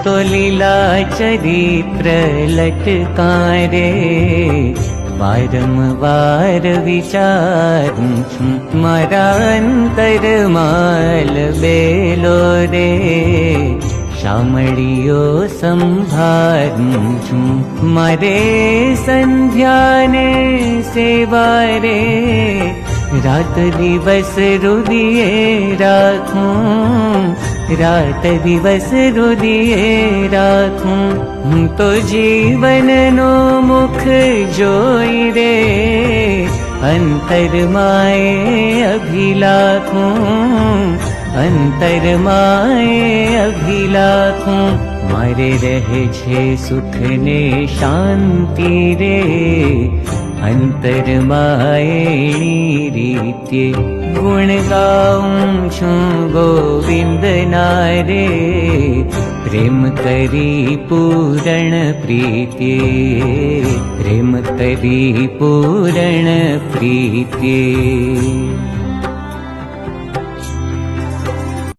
तो लीला चरित्र लटकारे वारंवार विचारूं छूं मारा अंतरमाल बेलो रे शामळियो संभारूं छूं मारे संध्याने सेवारे रात दिवस रुदिए राखूं रात दिवस रुदिए राखूं तो जीवन नो मुख जोई रे अंतरमाए अभिलाखूं अंतरमाए अभिलाखूं मारे रहे छे सुख ने शांति रे अंतरमाएणी रीते गुण गाऊं छूं गोविंद नारे प्रेम करी पूरण प्रीते प्रेम करी पूरण प्रीते।